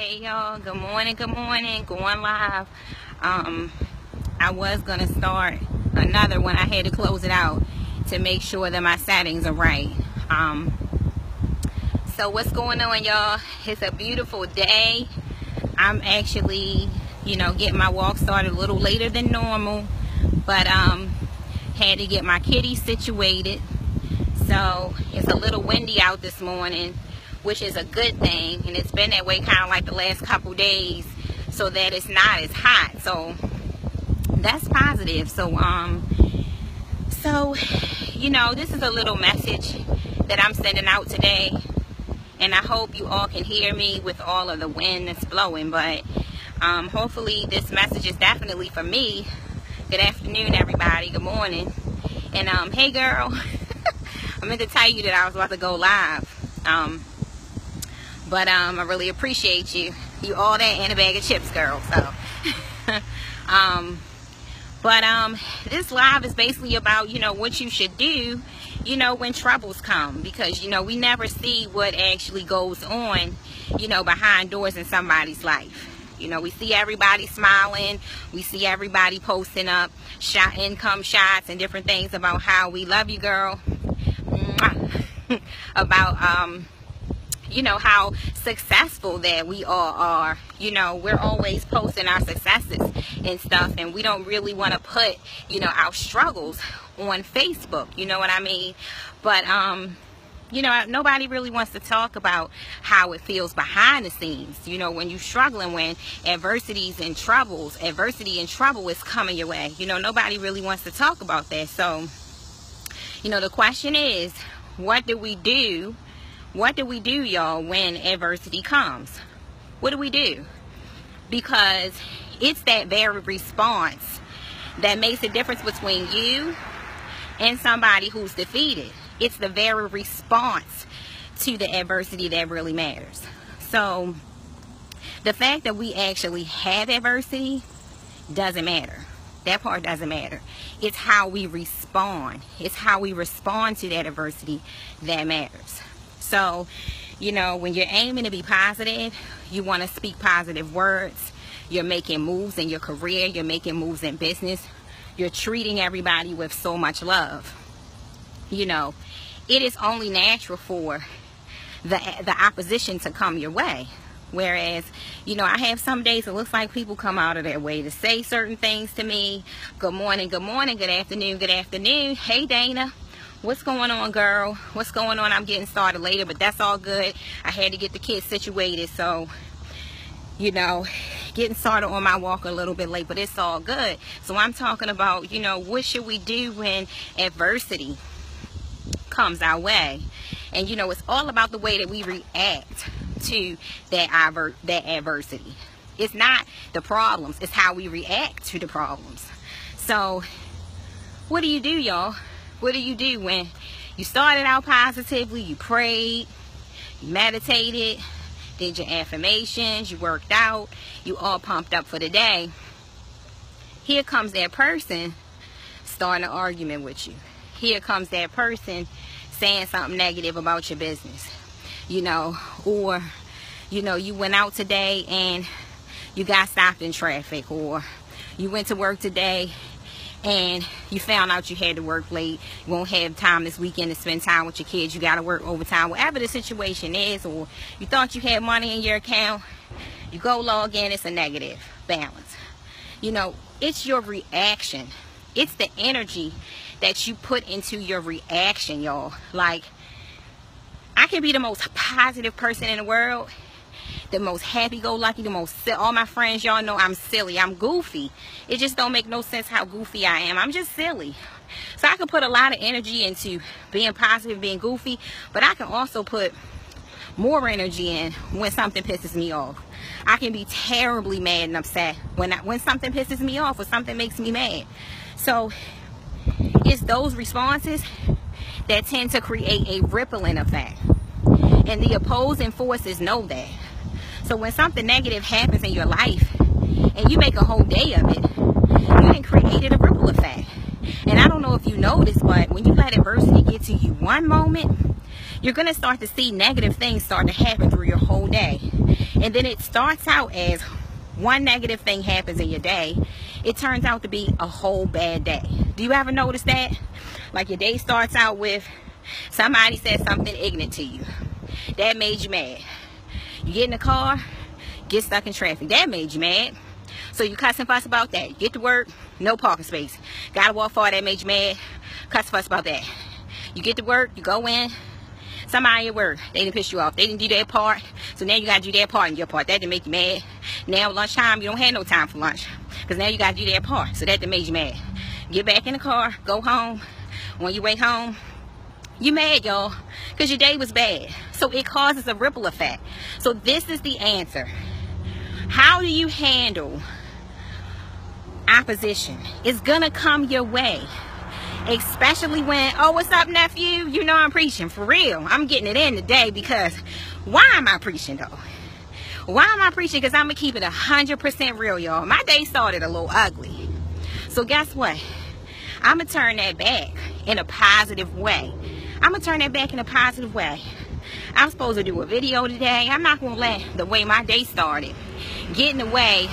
Hey y'all, good morning, going live. I was gonna start another one. I had to close it out to make sure that my settings are right. So what's going on, y'all? It's a beautiful day. I'm actually, getting my walk started a little later than normal, but had to get my kitty situated. So it's a little windy out this morning, which is a good thing, and it's been that way kind of like the last couple days, so that it's not as hot, so that's positive. So this is a little message that I'm sending out today, and I hope you all can hear me with all of the wind that's blowing, but hopefully this message is definitely for me. Good afternoon, everybody. Good morning. And hey girl, I meant to tell you that I was about to go live. But I really appreciate you. You all that and a bag of chips, girl. So this live is basically about, what you should do, when troubles come, because we never see what actually goes on, behind doors in somebody's life. We see everybody smiling, we see everybody posting up income shots and different things about how we love you, girl. About how successful that we all are. We're always posting our successes and stuff, and we don't really want to put our struggles on Facebook, you know what I mean? But nobody really wants to talk about how it feels behind the scenes, when you're struggling, when adversity and trouble is coming your way. Nobody really wants to talk about that. So the question is, what do we do? What do we do, y'all, when adversity comes? What do we do? Because it's that very response that makes the difference between you and somebody who's defeated. It's the very response to the adversity that really matters. So the fact that we actually have adversity doesn't matter. That part doesn't matter. It's how we respond. It's how we respond to that adversity that matters. So, when you're aiming to be positive, you want to speak positive words. You're making moves in your career. You're making moves in business. You're treating everybody with so much love. It is only natural for the opposition to come your way. Whereas, I have some days it looks like people come out of their way to say certain things to me. Good morning, good afternoon, good afternoon. Hey, Dana. What's going on, girl? What's going on? I'm getting started later, but that's all good. I had to get the kids situated, so, getting started on my walk a little bit late, but it's all good. So I'm talking about, what should we do when adversity comes our way? And, it's all about the way that we react to that adversity. It's not the problems, it's how we react to the problems. So what do you do, y'all? What do you do when you started out positively, you prayed, you meditated, did your affirmations, you worked out, you all pumped up for the day? Here comes that person starting an argument with you. Here comes that person saying something negative about your business. Or you went out today and you got stopped in traffic, or you went to work today and you found out you had to work late. You won't have time this weekend to spend time with your kids. You got to work overtime, whatever the situation is. Or you thought you had money in your account. You go log in, it's a negative balance. It's your reaction. It's the energy that you put into your reaction, y'all. Like, I can be the most positive person in the world, the most happy-go-lucky, all my friends, y'all know I'm silly, I'm goofy. It just don't make no sense how goofy I am. I'm just silly. So I can put a lot of energy into being positive, being goofy, but I can also put more energy in when something pisses me off. I can be terribly mad and upset when something pisses me off or something makes me mad. So it's those responses that tend to create a rippling effect. And the opposing forces know that. So when something negative happens in your life and you make a whole day of it, you then created a ripple effect. And I don't know if you noticed, but when you let adversity get to you one moment, you're going to start to see negative things start to happen through your whole day. And then it starts out as one negative thing happens in your day. It turns out to be a whole bad day. Do you ever notice that? Like your day starts out with somebody said something ignorant to you. That made you mad. You get in the car, get stuck in traffic. That made you mad. So you cuss and fuss about that. You get to work, no parking space. Gotta walk far, that made you mad. Cuss and fuss about that. You get to work, you go in. Somebody at work, they didn't piss you off. They didn't do their part. So now you gotta do their part and your part. That didn't make you mad. Now lunchtime, you don't have no time for lunch. Because now you gotta do their part. So that didn't make you mad. Get back in the car, go home. When you wait home, you mad, y'all, because your day was bad. So it causes a ripple effect. So this is the answer. How do you handle opposition? It's gonna come your way, especially when, oh, what's up, nephew? You know I'm preaching for real. I'm getting it in today, because why am I preaching though? Why am I preaching? Because I'm gonna keep it 100% real, y'all. My day started a little ugly, so guess what? I'm gonna turn that back in a positive way. I'm gonna turn that back in a positive way. I'm supposed to do a video today. I'm not gonna let the way my day started get in the way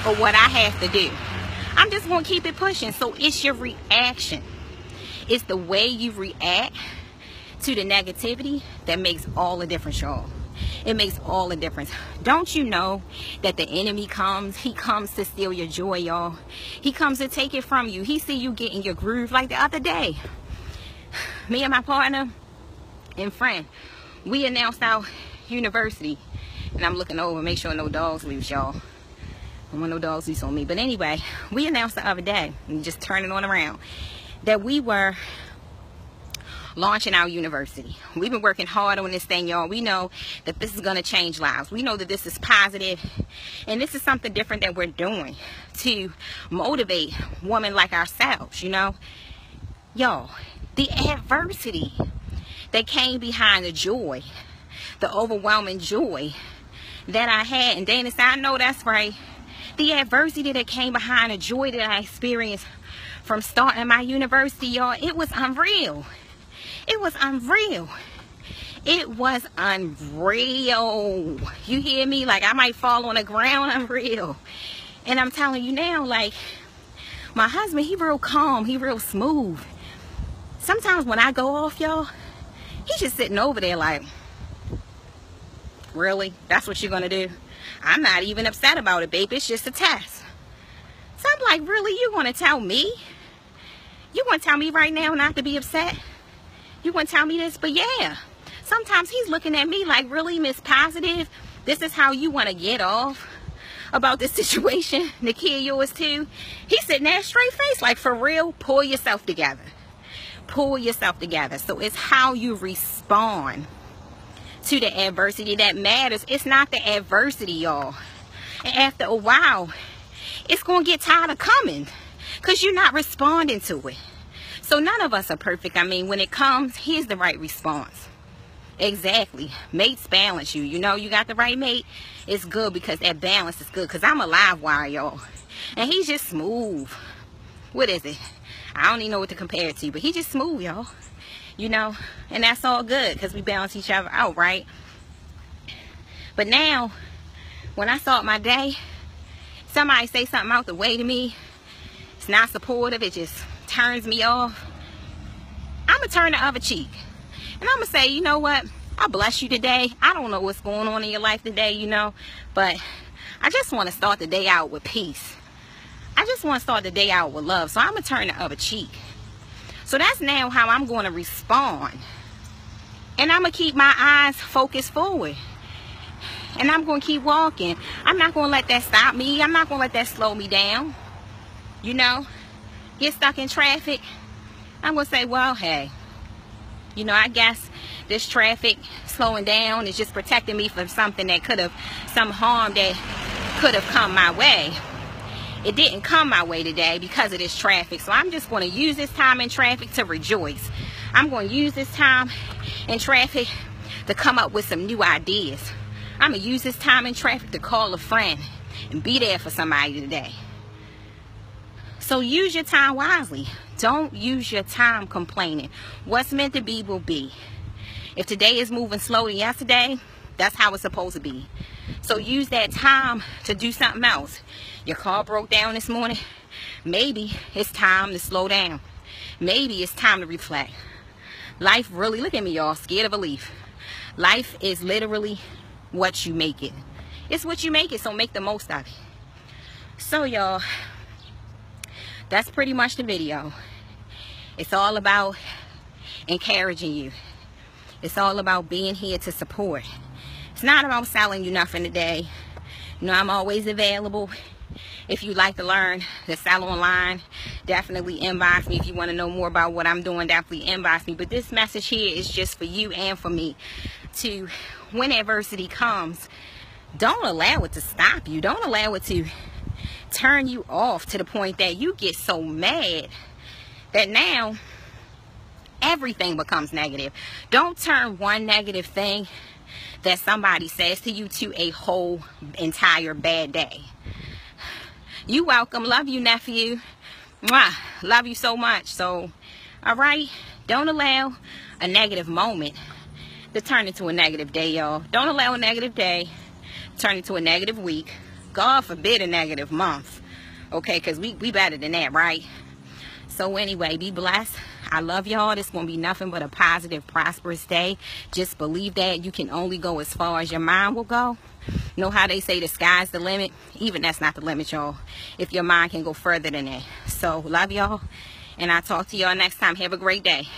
of what I have to do. I'm just gonna keep it pushing. So it's your reaction. It's the way you react to the negativity that makes all the difference, y'all. It makes all the difference. Don't you know that the enemy comes? He comes to steal your joy, y'all. He comes to take it from you. He see you get in your groove. Like the other day, me and my partner and friend, we announced our university. And I'm looking over, make sure no dogs leave, y'all. I don't want no dogs loose on me. But anyway, we announced the other day, and just turn it on around, that we were launching our university. We've been working hard on this thing, y'all. We know that this is going to change lives. We know that this is positive, and this is something different that we're doing to motivate women like ourselves, you know. Y'all, the adversity that came behind the joy, the overwhelming joy that I had, and Dana said, I know that's right. The adversity that came behind the joy that I experienced from starting my university, y'all, it was unreal. It was unreal. It was unreal. You hear me? Like, I might fall on the ground. Unreal. And I'm telling you now, like, my husband, he real calm. He real smooth. Sometimes when I go off, y'all, he's just sitting over there like, really? That's what you're going to do? I'm not even upset about it, babe. It's just a test. So I'm like, really? You want to tell me? You want to tell me right now not to be upset? You want to tell me this? But yeah, sometimes he's looking at me like, really, Miss Positive? This is how you want to get off about this situation? The kid yours too? He's sitting there straight face like, for real, pull yourself together. Pull yourself together. So it's how you respond to the adversity that matters. It's not the adversity, y'all. And after a while, it's going to get tired of coming because you're not responding to it. So none of us are perfect. I mean, when it comes, here's the right response. Exactly. Mates balance you. You know, you got the right mate. It's good because that balance is good. Because I'm a live wire, y'all. And he's just smooth. What is it? I don't even know what to compare it to. But he's just smooth, y'all. You know, and that's all good because we balance each other out, right? But now, when I start my day, somebody say something out the way to me, it's not supportive, it just turns me off, I'm going to turn the other cheek. And I'm going to say, you know what? I bless you today. I don't know what's going on in your life today, you know, but I just want to start the day out with peace. I just want to start the day out with love. So I'm going to turn the other cheek. So that's now how I'm going to respond. And I'm going to keep my eyes focused forward. And I'm going to keep walking. I'm not going to let that stop me. I'm not going to let that slow me down. You know, get stuck in traffic. I'm going to say, well, hey, you know, I guess this traffic slowing down is just protecting me from something that could have, some harm that could have come my way. It didn't come my way today because of this traffic. So I'm just going to use this time in traffic to rejoice. I'm going to use this time in traffic to come up with some new ideas. I'm going to use this time in traffic to call a friend and be there for somebody today. So use your time wisely. Don't use your time complaining. What's meant to be will be. If today is moving slower than yesterday, that's how it's supposed to be. So use that time to do something else. Your car broke down this morning. Maybe it's time to slow down. Maybe it's time to reflect. Life really, look at me y'all, scared of a leaf. Life is literally what you make it. It's what you make it, so make the most of it. So y'all, that's pretty much the video. It's all about encouraging you. It's all about being here to support. It's not about selling you nothing today. You know, I'm always available. If you'd like to learn to sell online, definitely inbox me. If you want to know more about what I'm doing, definitely inbox me. But this message here is just for you and for me to, when adversity comes, don't allow it to stop you. Don't allow it to turn you off to the point that you get so mad that now everything becomes negative. Don't turn one negative thing that somebody says to you to a whole entire bad day. You welcome. Love you, nephew. Mwah. Love you so much. So, all right, don't allow a negative moment to turn into a negative day, y'all. Don't allow a negative day turn into a negative week. God forbid a negative month. Okay, because we better than that, right? So anyway, be blessed. I love y'all. This is going to be nothing but a positive, prosperous day. Just believe that you can only go as far as your mind will go. You know how they say the sky's the limit? Even that's not the limit, y'all. If your mind can go further than that. So love y'all. And I'll talk to y'all next time. Have a great day.